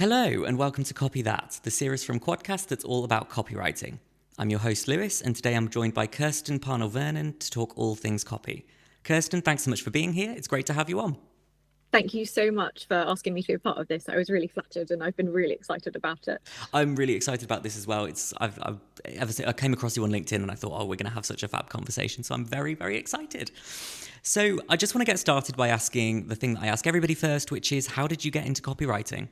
Hello and welcome to Copy That, the series from Quadcast that's all about copywriting. I'm your host Lewis, and today I'm joined by Kirsten Parnell-Vernon to talk all things copy. Kirsten, thanks so much for being here. It's great to have you on. Thank you so much for asking me to be a part of this. I was really flattered and I've been really excited about it. I'm really excited about this as well. I came across you on LinkedIn and I thought, we're going to have such a fab conversation. So I'm very, very excited. So I just want to get started by asking the thing that I ask everybody first, which is, how did you get into copywriting?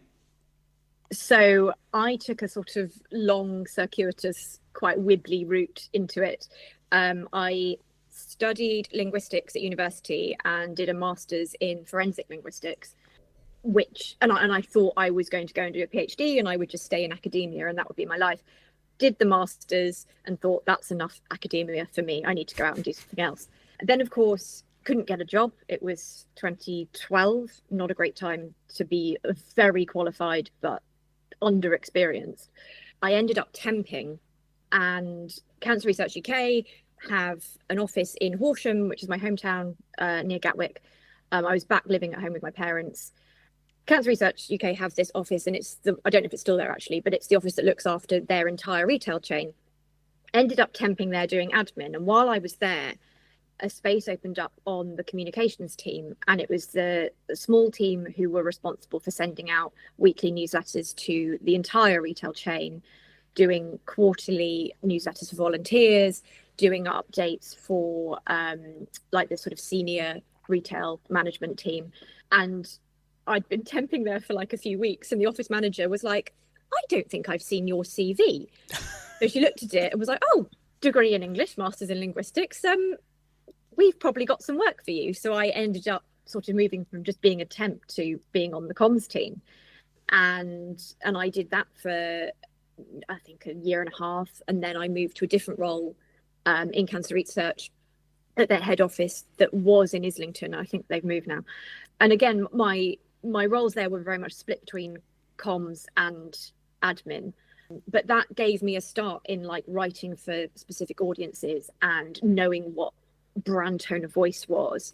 So I took a sort of long, circuitous, quite wibbly route into it. I studied linguistics at university and did a master's in forensic linguistics, and I thought I was going to go and do a PhD and I would just stay in academia and that would be my life. Did the master's and thought that's enough academia for me. I need to go out and do something else. And then, of course, couldn't get a job. It was 2012, not a great time to be very qualified, but underexperienced. I ended up temping, and Cancer Research UK have an office in Horsham, which is my hometown, near Gatwick. I was back living at home with my parents. Cancer Research UK have this office, and I don't know if it's still there actually, but it's the office that looks after their entire retail chain. Ended up temping there doing admin, and while I was there, a space opened up on the communications team, and it was the small team who were responsible for sending out weekly newsletters to the entire retail chain, doing quarterly newsletters for volunteers, doing updates for like the sort of senior retail management team. And I'd been temping there for like a few weeks, and the office manager was like, "I don't think I've seen your CV." So she looked at it and was like, "Oh, degree in English, master's in linguistics. We've probably got some work for you." So I ended up sort of moving from just being a temp to being on the comms team. And I did that for, I think, a year and a half. And then I moved to a different role in Cancer Research at their head office that was in Islington. I think they've moved now. And again, my roles there were very much split between comms and admin. But that gave me a start in like writing for specific audiences and knowing what brand tone of voice was,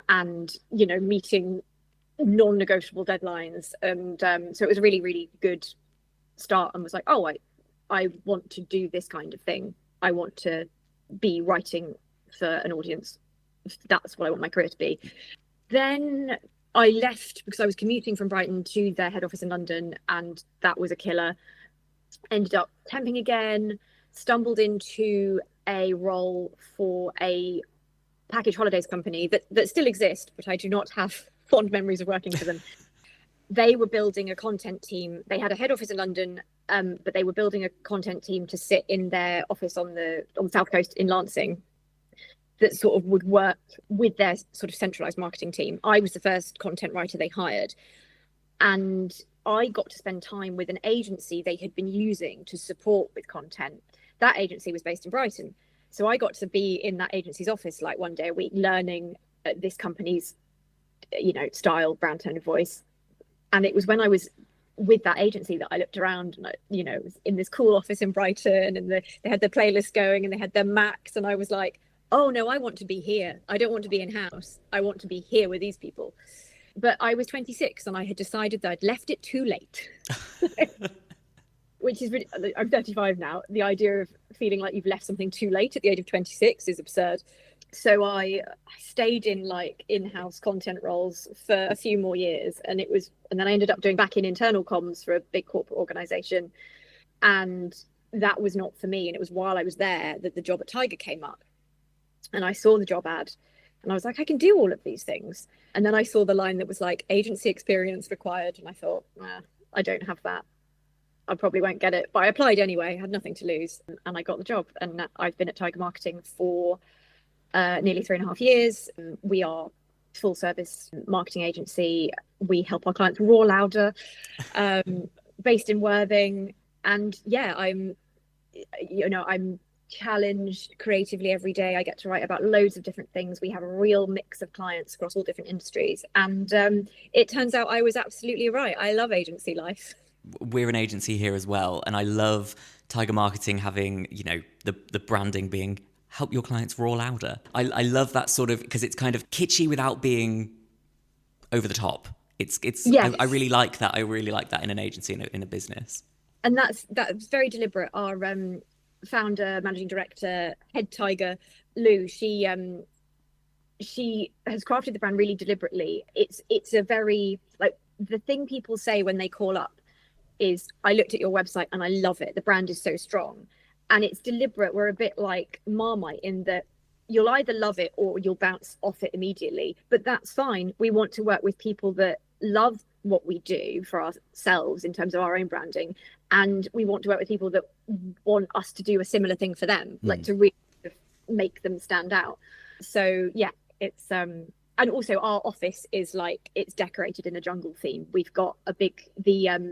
and meeting non-negotiable deadlines. And so it was a really, really good start, and was like, I want to do this kind of thing. I want to be writing for an audience. That's what I want my career to be. Then I left because I was commuting from Brighton to their head office in London, and that was a killer. Ended up temping again, stumbled into a role for a package holidays company that still exist, but I do not have fond memories of working for them. They were building a content team. They had a head office in London, but they were building a content team to sit in their office on the South Coast in Lancing, that sort of would work with their sort of centralized marketing team. I was the first content writer they hired, and I got to spend time with an agency they had been using to support with content. That agency was based in Brighton. So I got to be in that agency's office like one day a week, learning this company's, style, brand tone of voice. And it was when I was with that agency that I looked around and I, was in this cool office in Brighton, and they had their playlist going and they had their Macs. And I was like, oh no, I want to be here. I don't want to be in-house. I want to be here with these people. But I was 26 and I had decided that I'd left it too late. Which is really, I'm 35 now. The idea of feeling like you've left something too late at the age of 26 is absurd. So I stayed in like in-house content roles for a few more years, and then I ended up doing back in internal comms for a big corporate organization, and that was not for me. And it was while I was there that the job at Tiger came up, and I saw the job ad, and I was like, I can do all of these things. And then I saw the line that was like agency experience required, and I thought, I don't have that. I probably won't get it, but I applied anyway, had nothing to lose, and I got the job. And I've been at Tiger Marketing for nearly 3.5 years. We are a full service marketing agency. We help our clients roar louder, based in Worthing. And yeah, I'm challenged creatively every day. I get to write about loads of different things. We have a real mix of clients across all different industries. And it turns out I was absolutely right. I love agency life. We're an agency here as well, and I love Tiger Marketing having, the branding being help your clients roar louder. I love that sort of, because it's kind of kitschy without being over the top. Yes. I really like that. I really like that in an agency, in a business. And that's very deliberate. Our founder, managing director, head tiger, Lou, she has crafted the brand really deliberately. It's a very, like, the thing people say when they call up is, I looked at your website and I love it. The brand is so strong. And it's deliberate. We're a bit like Marmite in that you'll either love it or you'll bounce off it immediately. But that's fine. We want to work with people that love what we do for ourselves in terms of our own branding. And we want to work with people that want us to do a similar thing for them, like to really make them stand out. So yeah, it's and also our office is like, it's decorated in a jungle theme. We've got the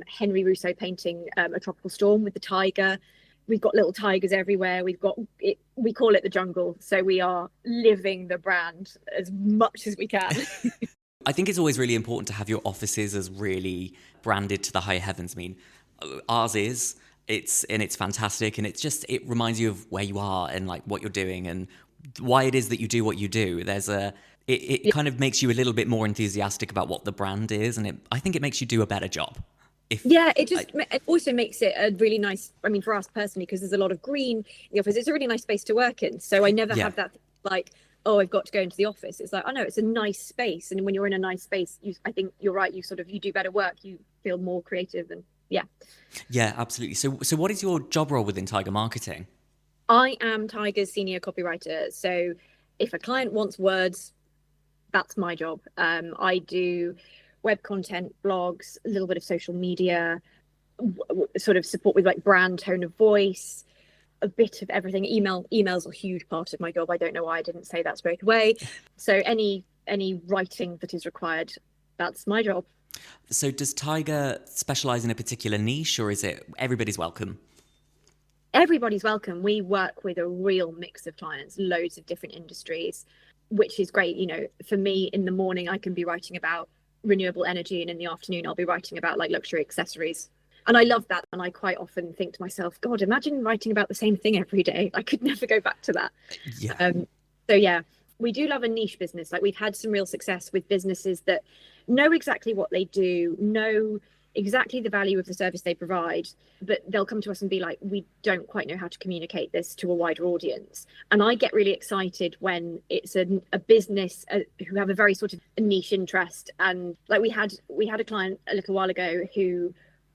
Henry Rousseau painting, A Tropical Storm, with the tiger. We've got little tigers everywhere. We've got it, we call it the jungle. So we are living the brand as much as we can. I think it's always really important to have your offices as really branded to the high heavens. I mean, ours is, it's fantastic, and it reminds you of where you are and like what you're doing and why it is that you do what you do. It kind of makes you a little bit more enthusiastic about what the brand is, and I think it makes you do a better job. It also makes it a really nice, I mean, for us personally, because there's a lot of green in the office, it's a really nice space to work in. So I never have that like, oh, I've got to go into the office. It's like, oh no, it's a nice space. And when you're in a nice space, I think you're right, you do better work, you feel more creative, and yeah, absolutely. So what is your job role within Tiger Marketing? I am Tiger's senior copywriter. So if a client wants words, that's my job. I do web content, blogs, a little bit of social media, sort of support with like brand, tone of voice, a bit of everything. Emails are a huge part of my job. I don't know why I didn't say that straight away. So any writing that is required, that's my job. So does Tiger specialize in a particular niche, or is it everybody's welcome? Everybody's welcome. We work with a real mix of clients, loads of different industries, which is great. You know, for me, in the morning, I can be writing about renewable energy, and in the afternoon, I'll be writing about like luxury accessories. And I love that. And I quite often think to myself, God, imagine writing about the same thing every day. I could never go back to that. Yeah. So yeah, we do love a niche business. Like, we've had some real success with businesses that know exactly what they do, know exactly the value of the service they provide, but they'll come to us and be like, we don't quite know how to communicate this to a wider audience. And I get really excited when it's a business who have a very sort of a niche interest. And like, we had a client a little while ago who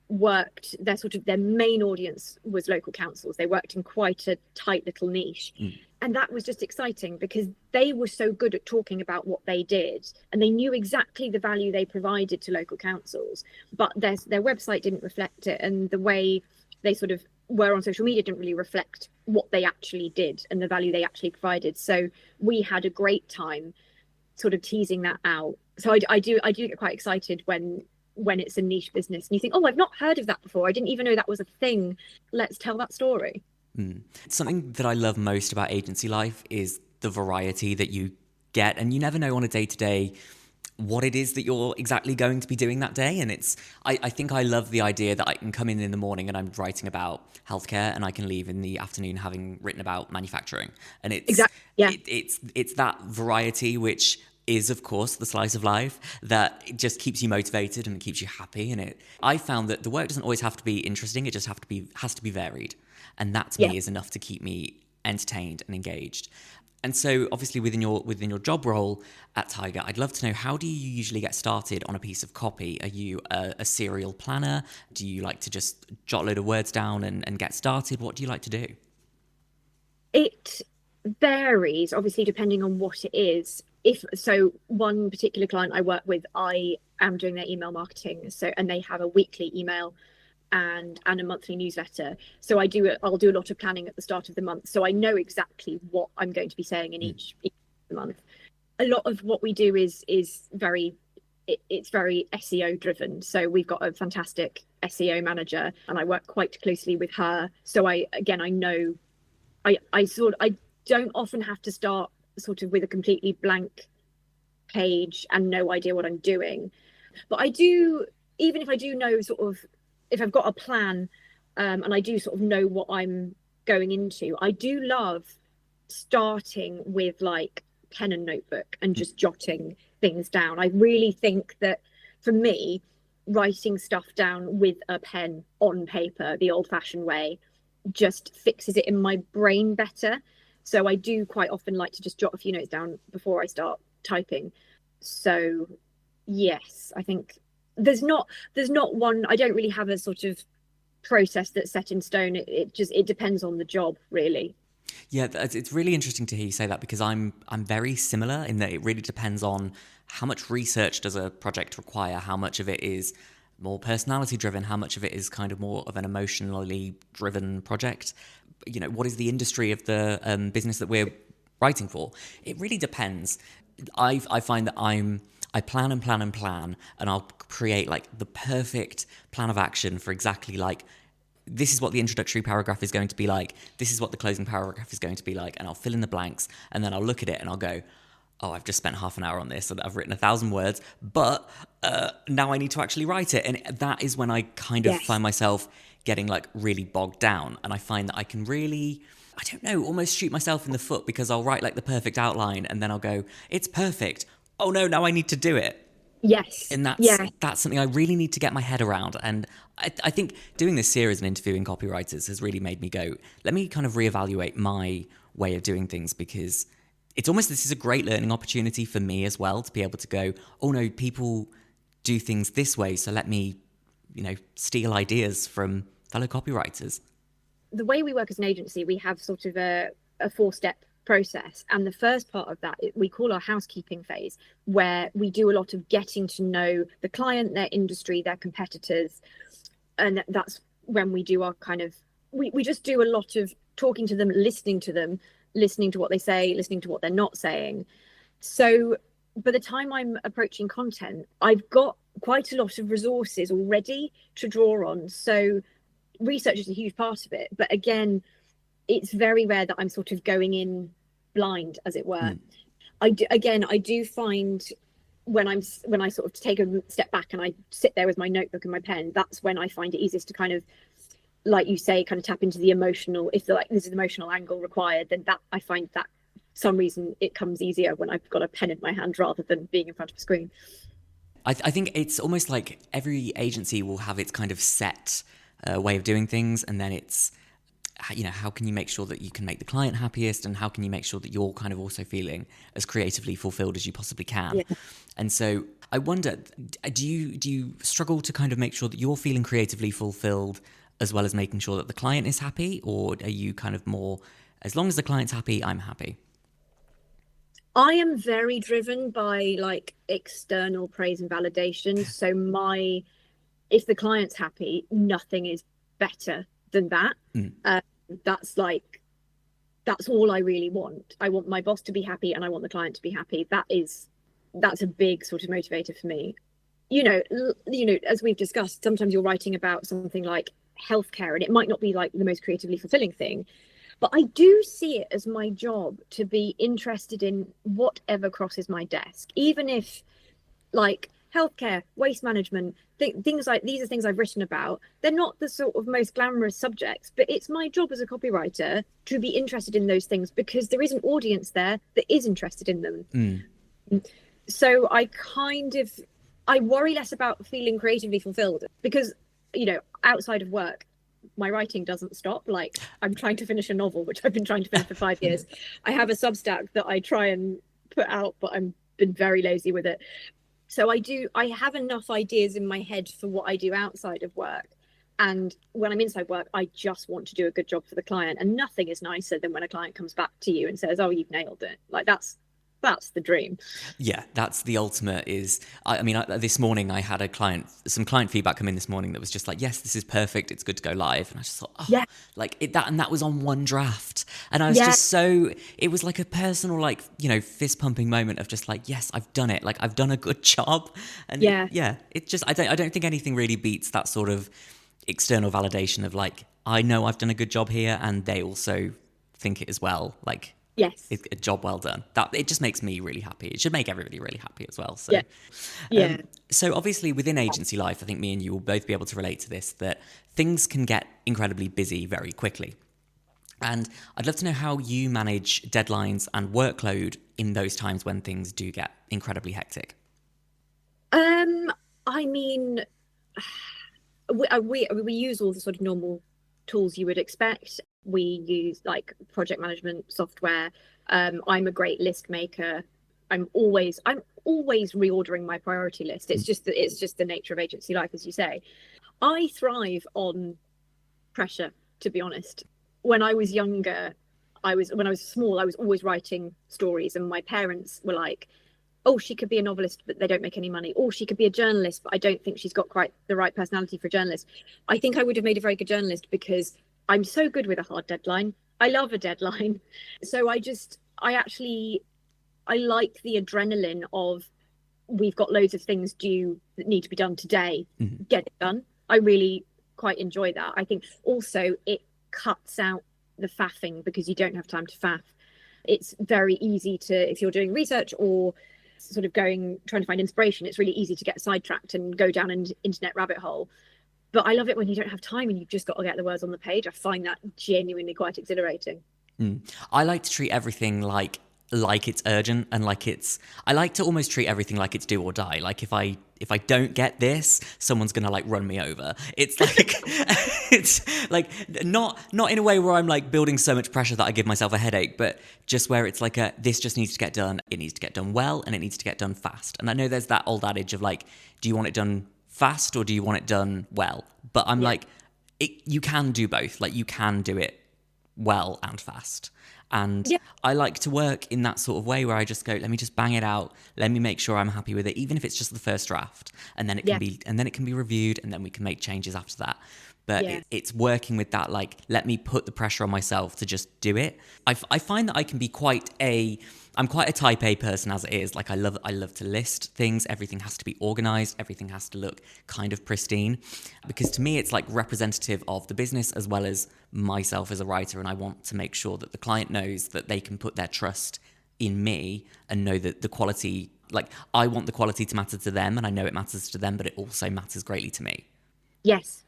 worked, their main audience was local councils. They worked in quite a tight little niche. And that was just exciting because they were so good at talking about what they did, and they knew exactly the value they provided to local councils, but their website didn't reflect it, and the way they sort of were on social media didn't really reflect what they actually did and the value they actually provided. So we had a great time sort of teasing that out. So I do get quite excited when it's a niche business and you think, oh, I've not heard of that before. I didn't even know that was a thing. Let's tell that story. Something that I love most about agency life is the variety that you get, and you never know on a day-to-day what it is that you're exactly going to be doing that day. And I think I love the idea that I can come in the morning and I'm writing about healthcare, and I can leave in the afternoon having written about manufacturing. And it's that variety which is, of course, the slice of life that just keeps you motivated and it keeps you happy. And I found that the work doesn't always have to be interesting; it just has to be varied, and that to me is enough to keep me entertained and engaged. And so, obviously, within your job role at Tiger, I'd love to know, how do you usually get started on a piece of copy? Are you a serial planner? Do you like to just jot a load of words down and get started? What do you like to do? It varies, obviously, depending on what it is. So one particular client I work with, I am doing their email marketing. So, and they have a weekly email and a monthly newsletter. So I'll do a lot of planning at the start of the month. So I know exactly what I'm going to be saying in each month. A lot of what we do is very SEO driven. So we've got a fantastic SEO manager, and I work quite closely with her. So I know I don't often have to start sort of with a completely blank page and no idea what I'm doing. But I do, even if I do know sort of, if I've got a plan and I do sort of know what I'm going into, I do love starting with like pen and notebook and just jotting things down. I really think that for me, writing stuff down with a pen on paper, the old-fashioned way, just fixes it in my brain better. So I do quite often like to just jot a few notes down before I start typing. So yes, I think there's not one. I don't really have a sort of process that's set in stone. It depends on the job, really. Yeah, it's really interesting to hear you say that, because I'm very similar in that it really depends on how much research does a project require, how much of it is more personality driven, how much of it is kind of more of an emotionally driven project. You know, what is the industry of the business that we're writing for? It really depends. I find that I plan and plan and plan, and I'll create like the perfect plan of action for exactly like, this is what the introductory paragraph is going to be like, this is what the closing paragraph is going to be like, and I'll fill in the blanks, and then I'll look at it and I'll go, oh, I've just spent half an hour on this and I've written 1,000 words, but now I need to actually write it. And that is when I kind of find myself getting like really bogged down, and I find that I can really, I don't know, almost shoot myself in the foot, because I'll write like the perfect outline and then I'll go, it's perfect. Oh no, now I need to do it. Yes. And that's something I really need to get my head around. And I think doing this series and interviewing copywriters has really made me go, let me kind of reevaluate my way of doing things, because it's almost, this is a great learning opportunity for me as well, to be able to go, oh no, people do things this way, so let me, you know, steal ideas from fellow copywriters. The way we work as an agency, we have sort of a 4-step process, and the first part of that we call our housekeeping phase, where we do a lot of getting to know the client, their industry, their competitors, and that's when we do our kind of, we just do a lot of talking to them, listening to what they say, listening to what they're not saying. So by the time I'm approaching content, I've got quite a lot of resources already to draw on. So research is a huge part of it, but again, it's very rare that I'm sort of going in blind, as it were. I do find when I sort of take a step back and I sit there with my notebook and my pen, that's when I find it easiest to kind of, like you say, kind of tap into the emotional. If there's an emotional angle required, then that I find that for some reason it comes easier when I've got a pen in my hand rather than being in front of a screen. I think it's almost like every agency will have its kind of set way of doing things, and then it's, you know, how can you make sure that you can make the client happiest, and how can you make sure that you're kind of also feeling as creatively fulfilled as you possibly can. Yeah. And so I wonder, do you struggle to kind of make sure that you're feeling creatively fulfilled as well as making sure that the client is happy, or are you kind of more, as long as the client's happy, I'm happy? I am very driven by like external praise and validation. So if the client's happy, nothing is better than that. That's all I really want. I want my boss to be happy and I want the client to be happy. That's a big sort of motivator for me. You know, as we've discussed, sometimes you're writing about something like healthcare and it might not be like the most creatively fulfilling thing, but I do see it as my job to be interested in whatever crosses my desk, even if like healthcare, waste management, things like these are things I've written about. They're not the sort of most glamorous subjects, but it's my job as a copywriter to be interested in those things because there is an audience there that is interested in them. So I worry less about feeling creatively fulfilled because, you know, outside of work, my writing doesn't stop. Like I'm trying to finish a novel, which I've been trying to finish for 5 years. I have a Substack that I try and put out, but I've been very lazy with it. So I have enough ideas in my head for what I do outside of work. And when I'm inside work, I just want to do a good job for the client. And nothing is nicer than when a client comes back to you and says, oh, you've nailed it. Like that's the dream. Yeah, that's the ultimate is, this morning I had some client feedback come in this morning that was just like, yes, this is perfect. It's good to go live. And I just thought, that was on one draft. And I was just it was like a personal, like, you know, fist pumping moment of just like, yes, I've done it. Like I've done a good job. And it just, I don't think anything really beats that sort of external validation of like, I know I've done a good job here and they also think it as well. Like, yes, it's a job well done. That it just makes me really happy. It should make everybody really happy as well. So, so obviously within agency life, I think me and you will both be able to relate to this, that things can get incredibly busy very quickly. And I'd love to know how you manage deadlines and workload in those times when things do get incredibly hectic. I mean, we use all the sort of normal tools you would expect. We use like project management software. I'm a great list maker. I'm always reordering my priority list. It's just the nature of agency life, as you say. I thrive on pressure, to be honest. When I was younger, when I was small, I was always writing stories, and my parents were like, oh, she could be a novelist, but they don't make any money. Or she could be a journalist, but I don't think she's got quite the right personality for a journalist. I think I would have made a very good journalist because I'm so good with a hard deadline. I love a deadline. So I like the adrenaline of, we've got loads of things due that need to be done today. Mm-hmm. Get it done. I really quite enjoy that. I think also it cuts out the faffing because you don't have time to faff. It's very easy to, if you're doing research or sort of trying to find inspiration, it's really easy to get sidetracked and go down an internet rabbit hole. But I love it when you don't have time and you've just got to get the words on the page. I find that genuinely quite exhilarating. I like to treat everything like it's urgent, and I like to almost treat everything like it's do or die. Like if I don't get this, someone's gonna like run me over. It's like it's like not in a way where I'm like building so much pressure that I give myself a headache, but just where it's like this just needs to get done. It needs to get done well, and it needs to get done fast. And I know there's that old adage of like, do you want it done fast or do you want it done well? But I'm like, you can do both. Like you can do it well and fast. And I like to work in that sort of way where I just go, let me just bang it out. Let me make sure I'm happy with it, even if it's just the first draft. And then it can be reviewed, and then we can make changes after that. But it's working with that, like, let me put the pressure on myself to just do it. I find that I can be I'm quite a type A person as it is. Like I love to list things. Everything has to be organized. Everything has to look kind of pristine, because to me, it's like representative of the business as well as myself as a writer. And I want to make sure that the client knows that they can put their trust in me and know that the quality, like I want the quality to matter to them, and I know it matters to them, but it also matters greatly to me. Yes.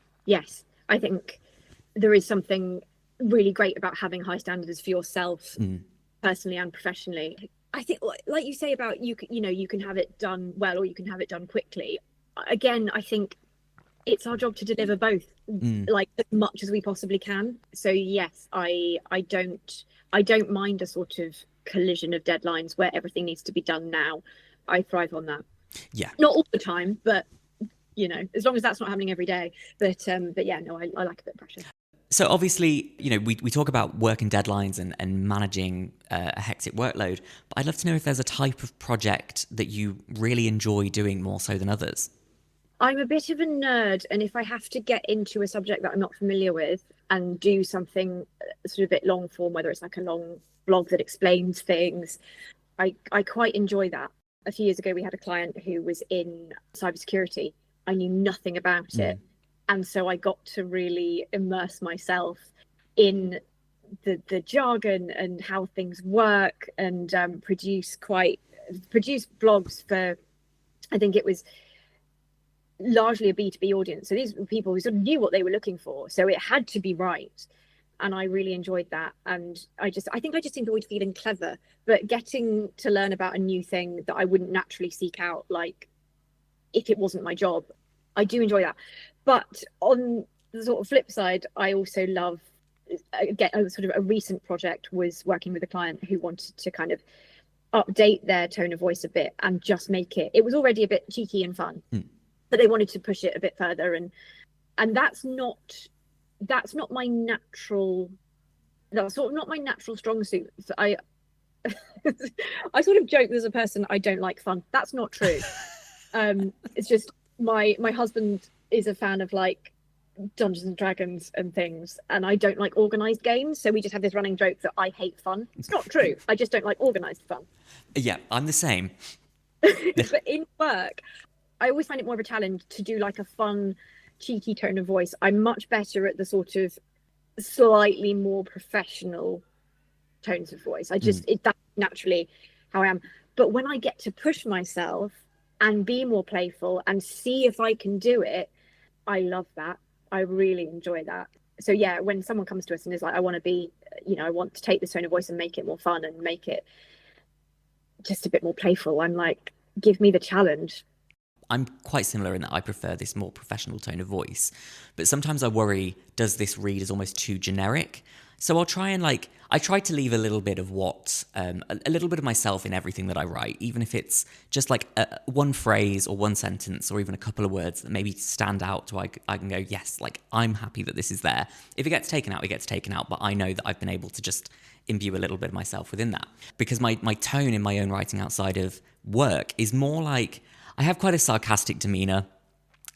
I think there is something really great about having high standards for yourself, personally and professionally. I think, like you say about you can have it done well or you can have it done quickly. Again, I think it's our job to deliver both, like as much as we possibly can. So yes, I don't mind a sort of collision of deadlines where everything needs to be done now. I thrive on that. Yeah, not all the time, but as long as that's not happening every day. But yeah, no, I like a bit of pressure. So obviously, we talk about work and deadlines and managing a hectic workload, but I'd love to know if there's a type of project that you really enjoy doing more so than others. I'm a bit of a nerd, and if I have to get into a subject that I'm not familiar with and do something sort of a bit long form, whether it's like a long blog that explains things, I quite enjoy that. A few years ago, we had a client who was in cybersecurity. I knew nothing about it. And so I got to really immerse myself in the jargon and how things work, and produce blogs for, I think it was largely a B2B audience. So these were people who sort of knew what they were looking for. So it had to be right. And I really enjoyed that. And I think I just enjoyed feeling clever, but getting to learn about a new thing that I wouldn't naturally seek out, like if it wasn't my job. I do enjoy that. But on the sort of flip side, I also love, sort of a recent project was working with a client who wanted to kind of update their tone of voice a bit and just make it was already a bit cheeky and fun, but they wanted to push it a bit further. And that's not my natural, that's sort of not my natural strong suit. So I sort of joke as a person, I don't like fun. That's not true. It's just my husband is a fan of like Dungeons and Dragons and things, and I don't like organized games, so we just have this running joke that I hate fun. It's not true. I just don't like organized fun. Yeah, I'm the same. But in work, I always find it more of a challenge to do like a fun, cheeky tone of voice. I'm much better at the sort of slightly more professional tones of voice. That's naturally how I am. But when I get to push myself and be more playful and see if I can do it, I love that. I really enjoy that. So yeah, when someone comes to us and is like, I want to take this tone of voice and make it more fun and make it just a bit more playful, I'm like, give me the challenge. I'm quite similar in that I prefer this more professional tone of voice. But sometimes I worry, does this read as almost too generic? So I'll try and I try to leave a little bit of a little bit of myself in everything that I write, even if it's just like one phrase or one sentence or even a couple of words that maybe stand out so I can go, yes, like I'm happy that this is there. If it gets taken out, it gets taken out. But I know that I've been able to just imbue a little bit of myself within that. Because my tone in my own writing outside of work is more like, I have quite a sarcastic demeanor.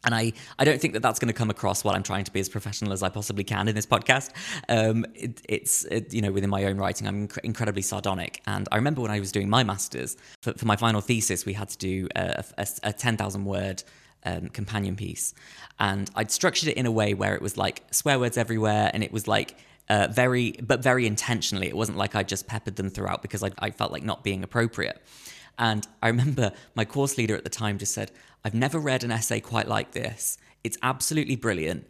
And I don't think that that's going to come across while I'm trying to be as professional as I possibly can in this podcast. Within my own writing, I'm incredibly sardonic. And I remember when I was doing my master's, for my final thesis, we had to do a 10,000 word companion piece. And I'd structured it in a way where it was like swear words everywhere. And it was like very intentionally. It wasn't like I just peppered them throughout because I felt like not being appropriate. And I remember my course leader at the time just said, I've never read an essay quite like this. It's absolutely brilliant,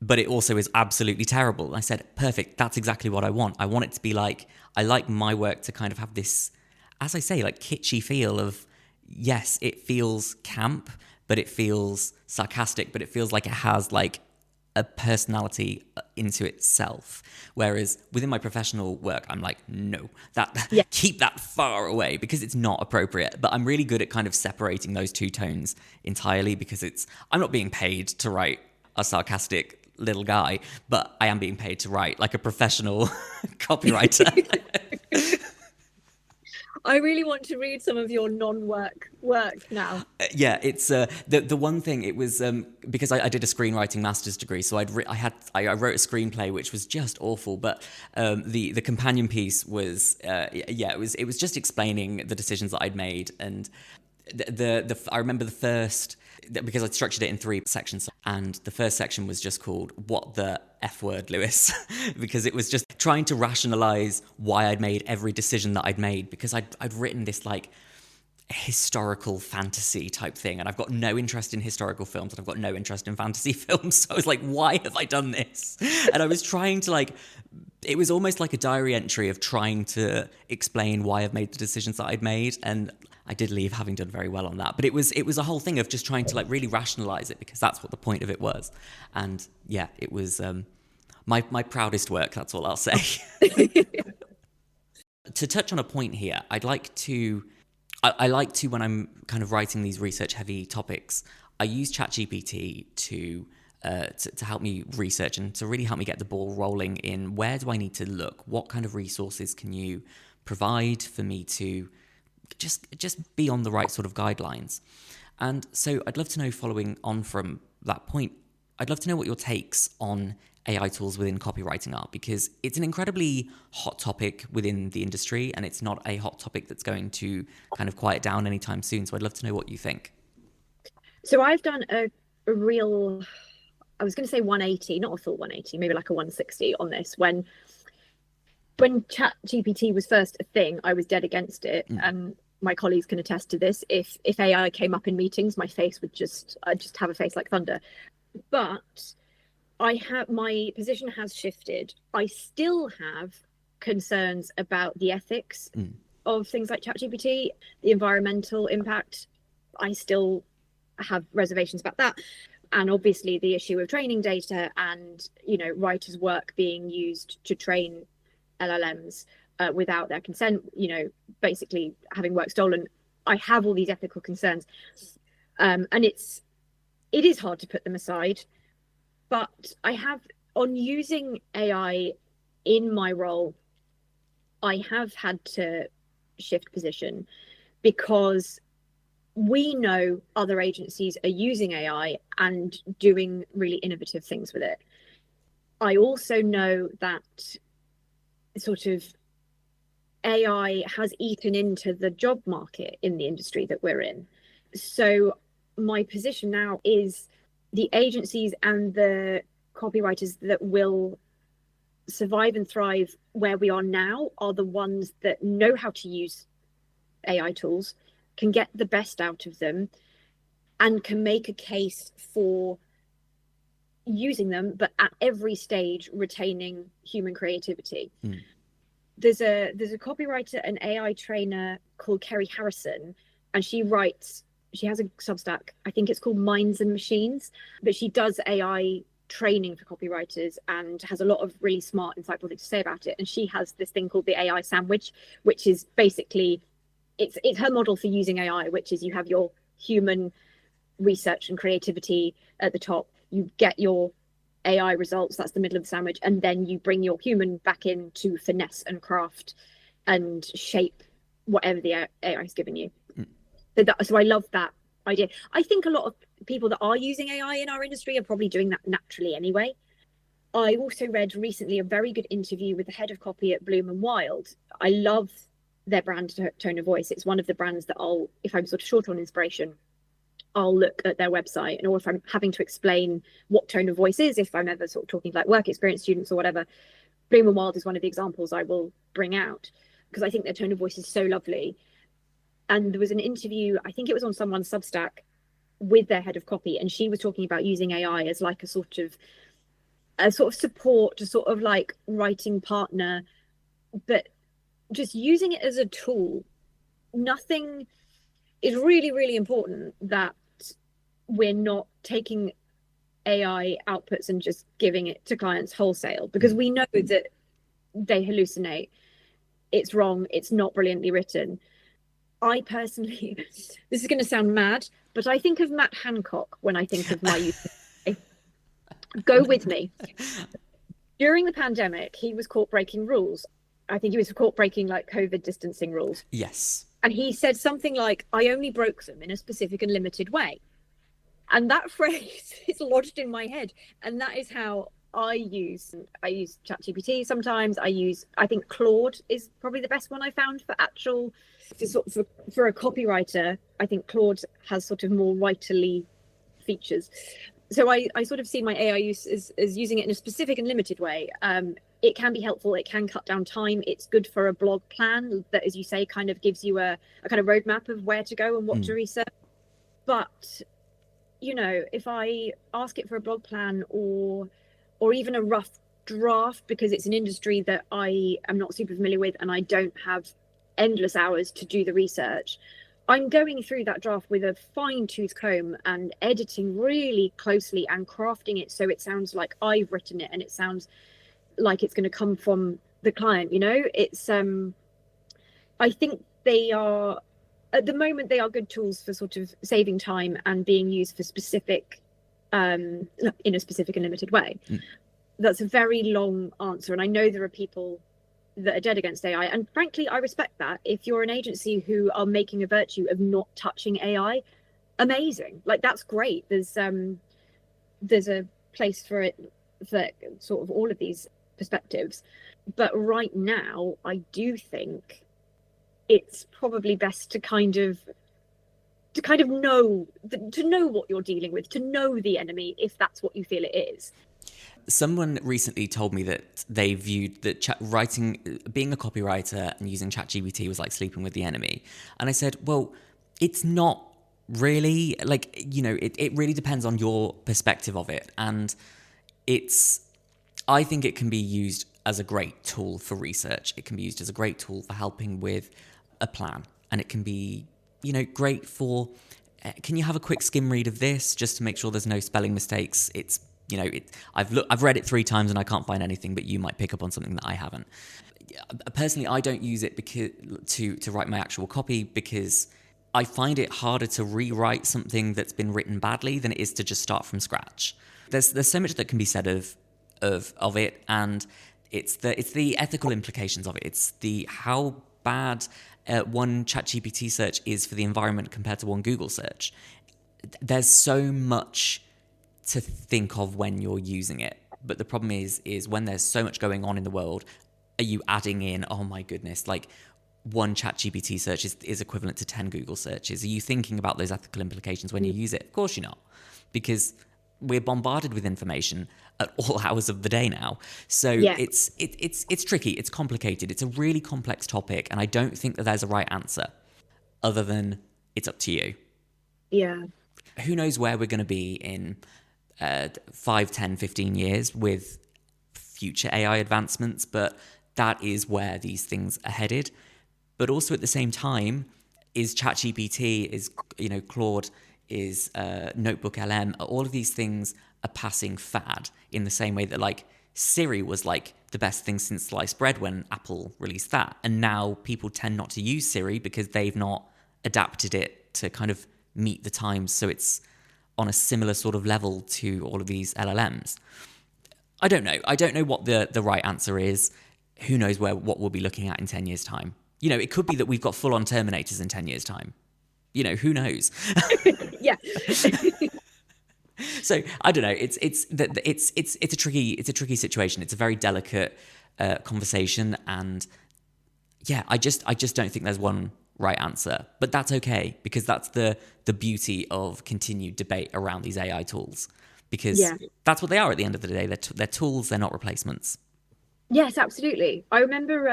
but it also is absolutely terrible. And I said, perfect, that's exactly what I want. I want it to be like, I like my work to kind of have this, as I say, like kitschy feel of, yes, it feels camp, but it feels sarcastic, but it feels like it has like a personality into itself. Whereas within my professional work, I'm like, no, keep that far away because it's not appropriate. But I'm really good at kind of separating those two tones entirely because I'm not being paid to write a sarcastic little guy, but I am being paid to write like a professional copywriter. I really want to read some of your non-work work now. It's the one thing. It was because I did a screenwriting master's degree, so I wrote a screenplay which was just awful. But the companion piece was it was just explaining the decisions that I'd made, and I remember the first, because I'd structured it in 3 sections, and the first section was just called "What the F word, Lewis," because it was just trying to rationalize why I'd made every decision that I'd made, because I'd written this like historical fantasy type thing, and I've got no interest in historical films and I've got no interest in fantasy films, so I was like, why have I done this? And I was trying to it was almost like a diary entry of trying to explain why I've made the decisions that I'd made, and I did leave having done very well on that. But it was a whole thing of just trying to really rationalize it, because that's what the point of it was. And yeah, it was my proudest work, that's all I'll say. To touch on a point here, I like to, when I'm kind of writing these research heavy topics, I use ChatGPT to help me research and to really help me get the ball rolling in where do I need to look? What kind of resources can you provide for me to just be on the right sort of guidelines? And so I'd love to know, following on from that point, I'd love to know what your takes on AI tools within copywriting are, because it's an incredibly hot topic within the industry, and it's not a hot topic that's going to kind of quiet down anytime soon. So I'd love to know what you think. So I've done a real, I was going to say 180, not a full 180, maybe like a 160 on this. When ChatGPT was first a thing, I was dead against it. My colleagues can attest to this. If AI came up in meetings, my face would I'd just have a face like thunder. But my position has shifted. I still have concerns about the ethics of things like ChatGPT, the environmental impact. I still have reservations about that. And obviously the issue of training data and, writers' work being used to train LLMs without their consent, basically having work stolen. I have all these ethical concerns. And it is hard to put them aside. But on using AI in my role, I have had to shift position, because we know other agencies are using AI and doing really innovative things with it. I also know that sort of AI has eaten into the job market in the industry that we're in. So my position now is the agencies and the copywriters that will survive and thrive where we are now are the ones that know how to use AI tools, can get the best out of them, and can make a case for using them, but at every stage retaining human creativity. There's a copywriter and AI trainer called Kerry Harrison, and she writes she has a Substack. I think it's called Minds and Machines, but she does AI training for copywriters and has a lot of really smart, insightful things to say about it. And she has this thing called the AI sandwich, which is basically it's her model for using AI, which is you have your human research and creativity at the top, you get your AI results, that's the middle of the sandwich, and then you bring your human back in to finesse and craft and shape whatever the AI has given you. So I love that idea. I think a lot of people that are using AI in our industry are probably doing that naturally anyway. I also read recently a very good interview with the head of copy at Bloom and Wild. I love their brand tone of voice. It's one of the brands that I'll, if I'm sort of short on inspiration, I'll look at their website, and or if I'm having to explain what tone of voice is, if I'm ever sort of talking like work experience students or whatever, Bloom and Wild is one of the examples I will bring out because I think their tone of voice is so lovely. And there was an interview, I think it was on someone's Substack, with their head of copy, and she was talking about using AI as like a sort of support, a sort of like writing partner, but just using it as a tool. Nothing is really, really important that we're not taking AI outputs and just giving it to clients wholesale, because we know that they hallucinate. It's wrong. It's not brilliantly written. I personally, this is going to sound mad, but I think of Matt Hancock when I think of my use. Go with me. During the pandemic, he was caught breaking rules. I think he was caught breaking like COVID distancing rules. Yes. And he said something like, I only broke them in a specific and limited way. And that phrase is lodged in my head. And that is how I use ChatGPT sometimes. I think Claude is probably the best one I found for actual, for a copywriter. I think Claude has sort of more writerly features. So I sort of see my AI use as using it in a specific and limited way. It can be helpful. It can cut down time. It's good for a blog plan that, as you say, kind of gives you a kind of roadmap of where to go and what to research. But, you know, if I ask it for a blog plan or even a rough draft, because it's an industry that I am not super familiar with and I don't have endless hours to do the research, I'm going through that draft with a fine-tooth comb and editing really closely and crafting it so it sounds like I've written it and it sounds like it's going to come from the client. You know, it's I think they are, at the moment, they are good tools for sort of saving time and being used for specific in a specific and limited way. That's a very long answer, and I know there are people that are dead against AI, and frankly I respect that. If you're an agency who are making a virtue of not touching AI, amazing, like that's great. There's a place for it, for sort of all of these perspectives, but right now I do think it's probably best to kind of know what you're dealing with, to know the enemy, if that's what you feel it is. Someone recently told me that they viewed that being a copywriter and using ChatGPT was like sleeping with the enemy. And I said, well, it's not really. Like, you know, it really depends on your perspective of it. And I think it can be used as a great tool for research. It can be used as a great tool for helping with a plan. And it can be, you know, great for, can you have a quick skim read of this just to make sure there's no spelling mistakes? It's, you know, I've read it 3 times and I can't find anything, but you might pick up on something that I haven't. Personally, I don't use it to write my actual copy, because I find it harder to rewrite something that's been written badly than it is to just start from scratch. There's so much that can be said of it, and it's the ethical implications of it. It's the how bad one ChatGPT search is for the environment compared to one Google search. There's so much to think of when you're using it, but the problem is when there's so much going on in the world, are you adding in, oh my goodness, like one ChatGPT search is equivalent to 10 Google searches? Are you thinking about those ethical implications when you use it? Of course you're not, because we're bombarded with information at all hours of the day now. So yeah. It's tricky, it's complicated, it's a really complex topic, and I don't think that there's a right answer other than it's up to you. Yeah. Who knows where we're going to be in 5, 10, 15 years with future AI advancements, but that is where these things are headed. But also at the same time, is ChatGPT, is, Claude, is Notebook LM, all of these things a passing fad in the same way that like Siri was like the best thing since sliced bread when Apple released that. And now people tend not to use Siri because they've not adapted it to kind of meet the times. So it's on a similar sort of level to all of these LLMs. I don't know. I don't know what the right answer is. Who knows what we'll be looking at in 10 years' time. It could be that we've got full-on Terminators in 10 years' time. Who knows? Yeah. So I don't know. It's a tricky situation. It's a very delicate conversation, and yeah, I just don't think there's one right answer. But that's okay, because that's the beauty of continued debate around these AI tools, because that's what they are at the end of the day. They're tools. They're not replacements. Yes, absolutely. I remember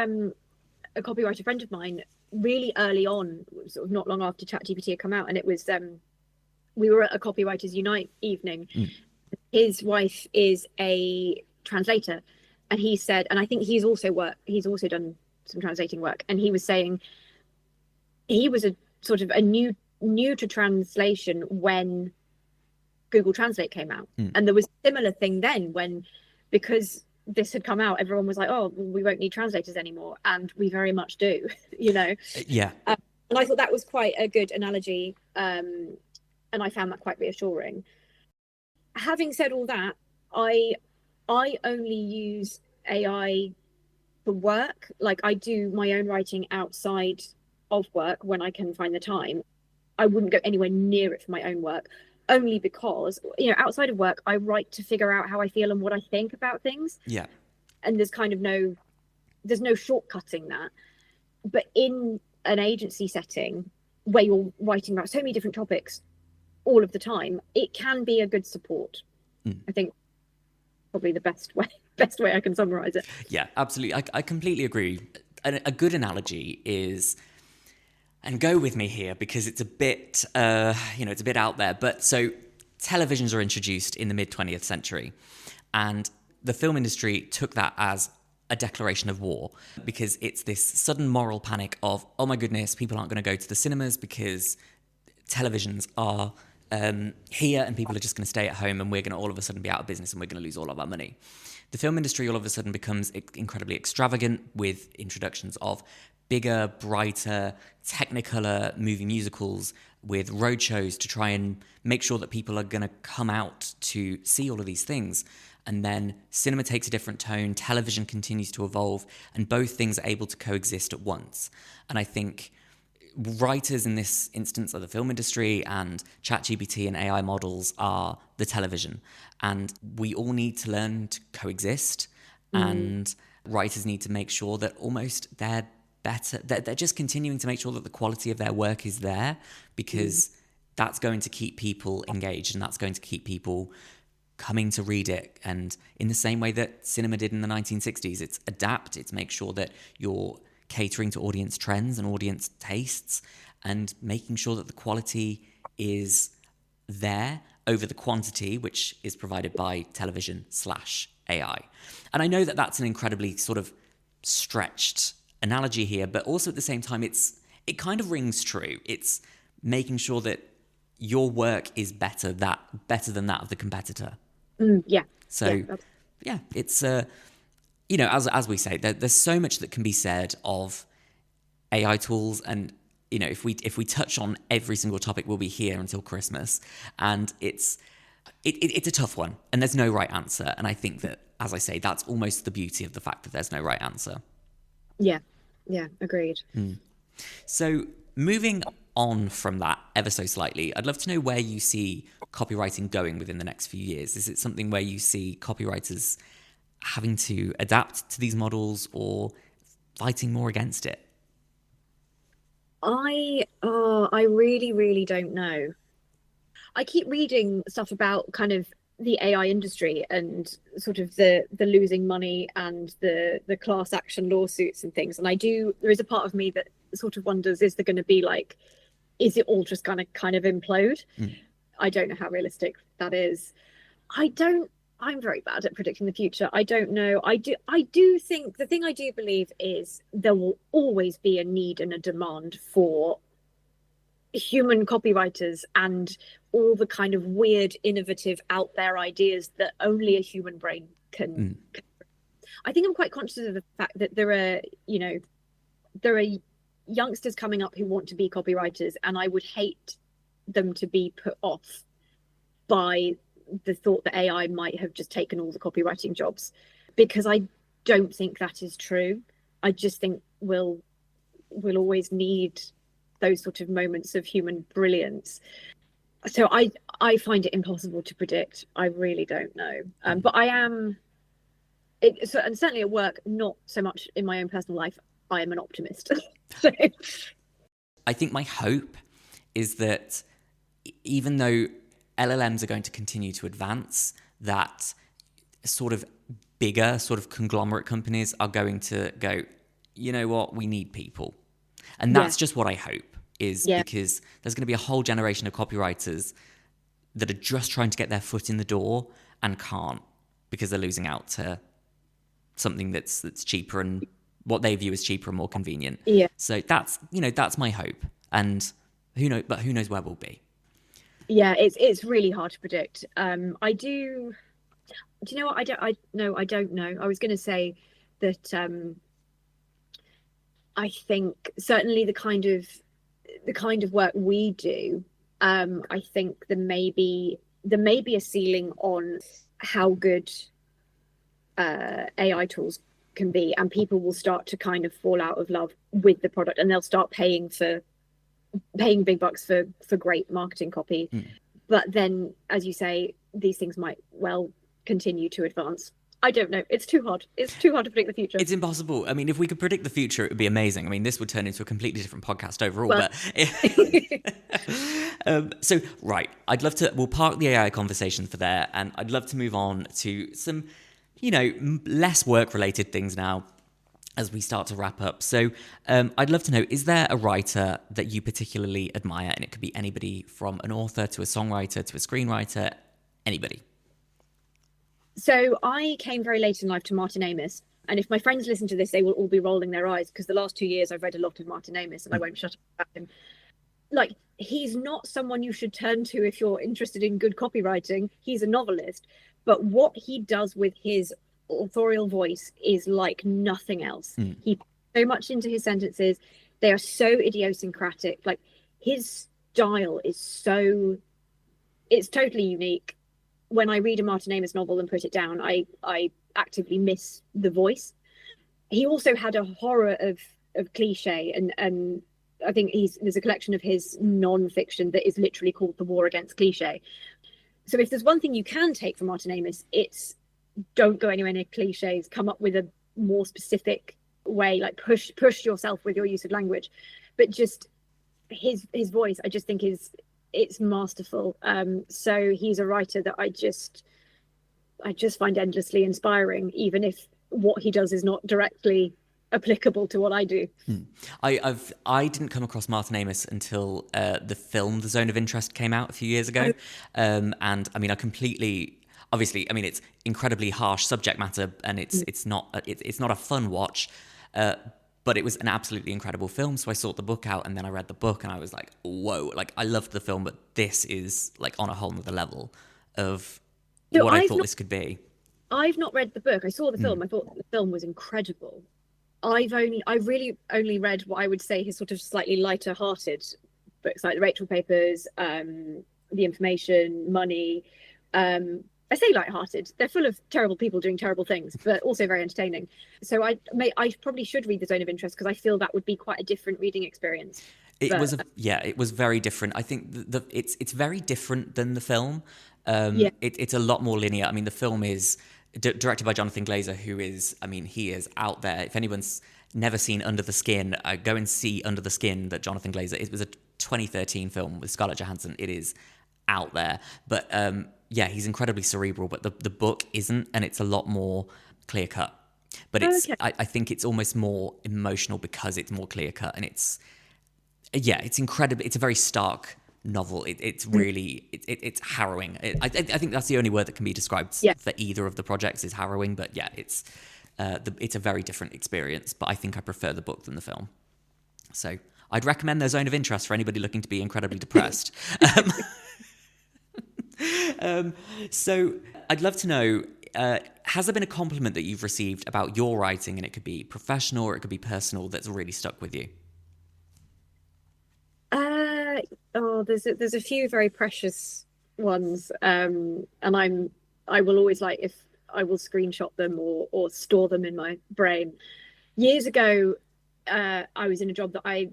a copywriter friend of mine really early on, sort of not long after ChatGPT had come out, and it was we were at a Copywriters Unite evening. His wife is a translator, and he said, and I think he's also done some translating work, and he was saying he was a sort of a new to translation when Google Translate came out. And there was a similar thing then when, because this had come out, everyone was like, oh, we won't need translators anymore, and we very much do. Yeah. And I thought that was quite a good analogy, and I found that quite reassuring. Having said all that, I only use AI for work. Like, I do my own writing outside of work when I can find the time. I wouldn't go anywhere near it for my own work, only because, outside of work, I write to figure out how I feel and what I think about things. Yeah. And there's kind of no shortcutting that. But in an agency setting where you're writing about so many different topics all of the time, it can be a good support. I think probably the best way I can summarize it. Yeah, absolutely. I completely agree. A good analogy is, and go with me here because it's a bit, it's a bit out there, but so televisions are introduced in the mid 20th century, and the film industry took that as a declaration of war, because it's this sudden moral panic of, oh my goodness, people aren't going to go to the cinemas because televisions are here and people are just going to stay at home, and we're going to all of a sudden be out of business and we're going to lose all of our money. The film industry all of a sudden becomes incredibly extravagant with introductions of bigger, brighter, technicolor movie musicals with road shows to try and make sure that people are going to come out to see all of these things. And then cinema takes a different tone, television continues to evolve, and both things are able to coexist at once. And I think writers in this instance are the film industry, and ChatGPT and AI models are the television. And we all need to learn to coexist, and writers need to make sure that almost they're better. They're just continuing to make sure that the quality of their work is there, because that's going to keep people engaged, and that's going to keep people coming to read it. And in the same way that cinema did in the 1960s, it's adapt, it's make sure that you're catering to audience trends and audience tastes, and making sure that the quality is there over the quantity, which is provided by television/AI. And I know that that's an incredibly sort of stretched analogy here, but also at the same time, it kind of rings true. It's making sure that your work is better than that of the competitor. Yeah. So yeah, it's as we say, there's so much that can be said of AI tools, and if we touch on every single topic, we'll be here until Christmas, and it's a tough one, and there's no right answer. And I think that, as I say, that's almost the beauty of the fact that there's no right answer. Yeah, agreed. So moving on from that ever so slightly, I'd love to know where you see copywriting going within the next few years. Is it something where you see copywriters having to adapt to these models or fighting more against it? I really, really don't know. I keep reading stuff about kind of the AI industry and sort of the losing money and the class action lawsuits and things. And there is a part of me that sort of wonders, is there going to be is it all just going to kind of implode? I don't know how realistic that is. I'm very bad at predicting the future. I don't know. I do think the thing I do believe is there will always be a need and a demand for human copywriters and all the kind of weird, innovative, out there ideas that only a human brain can. I think I'm quite conscious of the fact that there are youngsters coming up who want to be copywriters, and I would hate them to be put off by the thought that AI might have just taken all the copywriting jobs, because I don't think that is true. I just think we'll always need those sort of moments of human brilliance. So I find it impossible to predict. I really don't know. But I am, and certainly at work, not so much in my own personal life, I am an optimist. So. I think my hope is that even though LLMs are going to continue to advance, that sort of bigger sort of conglomerate companies are going to go, you know what, we need people. And that's just what I hope is, because there's going to be a whole generation of copywriters that are just trying to get their foot in the door and can't, because they're losing out to something that's cheaper and what they view as cheaper and more convenient. Yeah. So that's my hope. And who knows where we'll be. Yeah, it's really hard to predict. Do you know what? I don't know. I was going to say that I think certainly the kind of work we do, I think there may be a ceiling on how good AI tools can be, and people will start to kind of fall out of love with the product, and they'll start paying big bucks for great marketing copy. But then, as you say, these things might well continue to advance. I don't know. It's too hard. It's too hard to predict the future. It's impossible. I mean, if we could predict the future, it would be amazing. I mean, this would turn into a completely different podcast overall. Well. So, right. We'll park the AI conversation for there, and I'd love to move on to some, less work-related things now as we start to wrap up. So I'd love to know, is there a writer that you particularly admire? And it could be anybody from an author to a songwriter to a screenwriter, anybody. So I came very late in life to Martin Amis. And if my friends listen to this, they will all be rolling their eyes, because the last 2 years I've read a lot of Martin Amis, and I won't shut up about him. Like, he's not someone you should turn to if you're interested in good copywriting. He's a novelist. But what he does with his authorial voice is like nothing else. He puts so much into his sentences. They are so idiosyncratic. Like, his style is it's totally unique. When I read a Martin Amis novel and put it down, I actively miss the voice. He also had a horror of cliche, and I think there's a collection of his non-fiction that is literally called The War Against Cliche. So if there's one thing you can take from Martin Amis, it's don't go anywhere near cliches. Come up with a more specific way, like push yourself with your use of language. But just his voice, I just think it's masterful. So he's a writer that I just find endlessly inspiring, even if what he does is not directly applicable to what I do. I didn't come across Martin Amis until the film The Zone of Interest came out a few years ago. And I mean, obviously, I mean, it's incredibly harsh subject matter, and it's not a fun watch, but it was an absolutely incredible film. So I sought the book out, and then I read the book, and I was like, whoa, like, I loved the film, but this is like on a whole nother level of what I thought this could be. I've not read the book. I saw the film. I thought the film was incredible. I've really only read what I would say his sort of slightly lighter hearted books, like the Rachel Papers, The Information, Money. I say lighthearted. They're full of terrible people doing terrible things, but also very entertaining. So I probably should read The Zone of Interest, because I feel that would be quite a different reading experience. It was very different. I think it's very different than the film. It's a lot more linear. I mean, the film is directed by Jonathan Glazer, who is, I mean, he is out there. If anyone's never seen Under the Skin, go and see Under the Skin that Jonathan Glazer. It was a 2013 film with Scarlett Johansson. It is out there, but he's incredibly cerebral, but the book isn't, and it's a lot more clear cut. But I think it's almost more emotional because it's more clear cut, and it's incredible. It's a very stark novel. It's really it's harrowing. I think that's the only word that can be described for either of the projects is harrowing. But it's a very different experience. But I think I prefer the book than the film. So I'd recommend their zone of interest for anybody looking to be incredibly depressed. So I'd love to know, has there been a compliment that you've received about your writing, and it could be professional or it could be personal, that's really stuck with you? There's a few very precious ones, and I will always, like, if I will screenshot them or store them in my brain. Years ago, I was in a job that I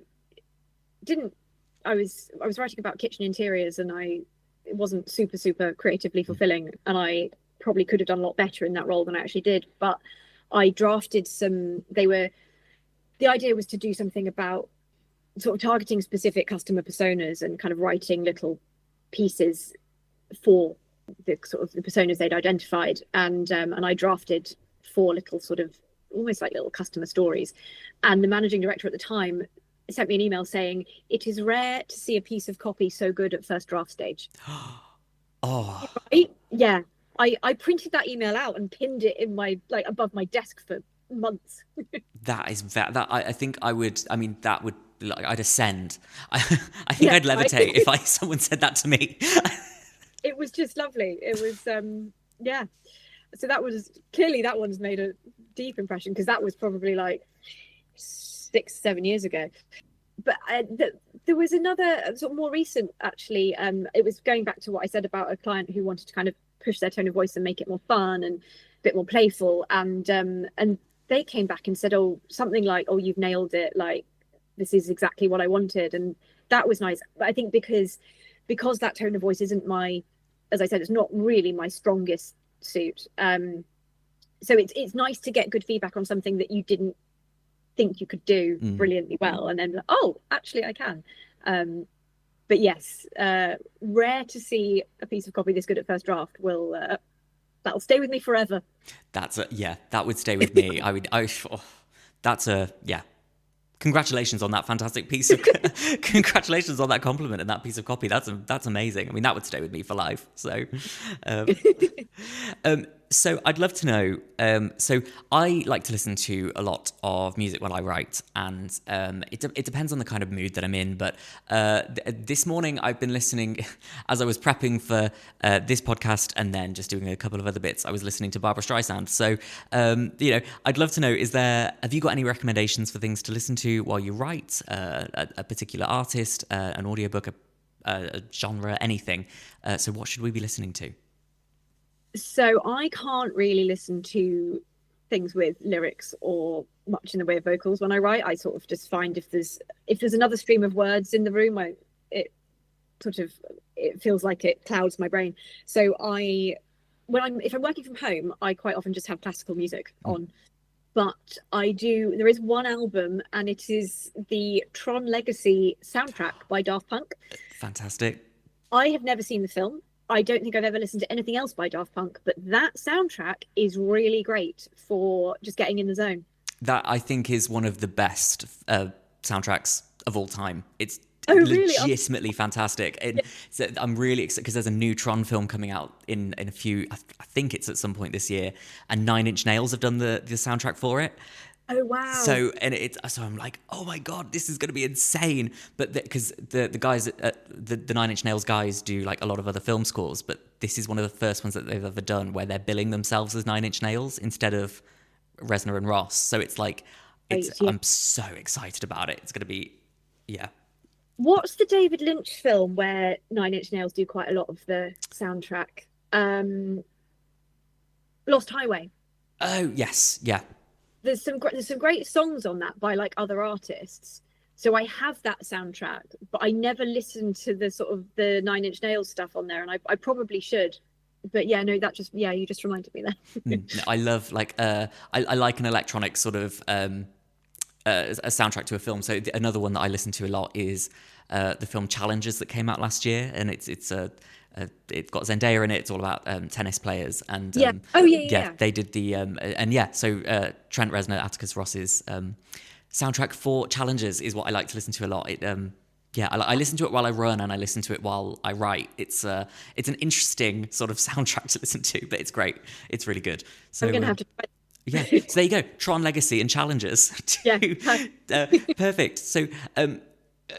was writing about kitchen interiors, and it wasn't super creatively fulfilling, and I probably could have done a lot better in that role than I actually did. But I drafted the idea was to do something about sort of targeting specific customer personas and kind of writing little pieces for the sort of the personas they'd identified, and I drafted 4 little sort of almost like little customer stories. And the managing director at the time sent me an email saying, "It is rare to see a piece of copy so good at first draft stage." Oh, right? Yeah, I printed that email out and pinned it in my, like, above my desk for months. I think I would. I mean, that would, like, I'd ascend. I think I'd levitate if someone said that to me. It was just lovely. It was yeah. So that one's made a deep impression, because that was probably like 6-7 years ago. But there was another sort of more recent, actually. It was going back to what I said about a client who wanted to kind of push their tone of voice and make it more fun and a bit more playful, and they came back and said, "Oh, something like, oh, you've nailed it, like, this is exactly what I wanted." And that was nice. But I think because that tone of voice isn't as I said, it's not really my strongest suit. So it's nice to get good feedback on something that you didn't think you could do brilliantly well, and then, oh, actually I can. But yes, rare to see a piece of copy this good at first draft. That'll stay with me forever. That would stay with me. Congratulations on that fantastic piece of congratulations on that compliment and that piece of copy. That's amazing. I mean, that would stay with me for life. So so I'd love to know, so I like to listen to a lot of music while I write, and it depends on the kind of mood that I'm in. But this morning I've been listening, as I was prepping for this podcast and then just doing a couple of other bits, I was listening to Barbra Streisand. So, I'd love to know, have you got any recommendations for things to listen to while you write, a particular artist, an audiobook, a genre, anything? So what should we be listening to? So I can't really listen to things with lyrics or much in the way of vocals when I write. I sort of just find if there's another stream of words in the room, it feels like it clouds my brain. So if I'm working from home, I quite often just have classical music on. But there is one album, and it is the Tron Legacy soundtrack by Daft Punk. Fantastic. I have never seen the film. I don't think I've ever listened to anything else by Daft Punk, but that soundtrack is really great for just getting in the zone. That, I think, is one of the best soundtracks of all time. It's legitimately fantastic. And so I'm really excited because there's a new Tron film coming out in a few, I think it's at some point this year, and 9 Inch Nails have done the soundtrack for it. Oh wow! So I'm like, oh my god, this is going to be insane. But because the guys the 9 Inch Nails guys do like a lot of other film scores, but this is one of the first ones that they've ever done where they're billing themselves as 9 Inch Nails instead of Reznor and Ross. So it's like, I'm so excited about it. It's going to be, yeah. What's the David Lynch film where 9 Inch Nails do quite a lot of the soundtrack? Lost Highway. Oh yes, yeah. There's some great songs on that by like other artists. So I have that soundtrack, but I never listened to the sort of the 9 Inch Nails stuff on there, and I probably should. But yeah, no, you just reminded me there. I love I like an electronic sort of a soundtrack to a film. So another one that I listen to a lot is the film Challengers that came out last year, and it's got Zendaya in it. It's all about tennis players, and they did the so Trent Reznor, Atticus Ross's soundtrack for Challengers is what I like to listen to a lot. I listen to it while I run, and I listen to it while I write. It's an interesting sort of soundtrack to listen to, but it's great. It's really good. So I'm gonna have to. Yeah, so there you go. Tron Legacy and Challengers. Yeah, perfect. So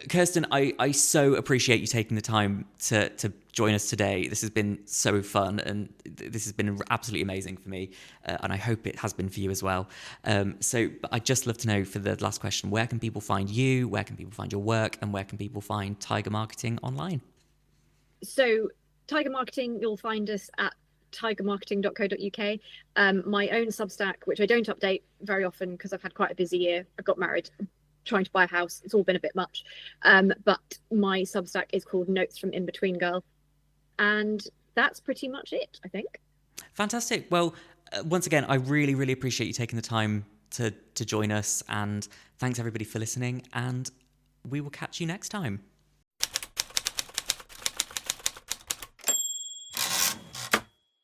Kirsten, I so appreciate you taking the time to join us today. This has been so fun, and this has been absolutely amazing for me, and I hope it has been for you as well. But I'd just love to know, for the last question, where can people find you, where can people find your work, and where can people find Tiger Marketing online? So Tiger Marketing, you'll find us at tigermarketing.co.uk. My own Substack, which I don't update very often because I've had quite a busy year. I got married, trying to buy a house. It's all been a bit much. But my Substack is called Notes from In Between Girl. And that's pretty much it, I think. Fantastic. Well, once again, I really, really appreciate you taking the time to join us. And thanks everybody for listening. And we will catch you next time.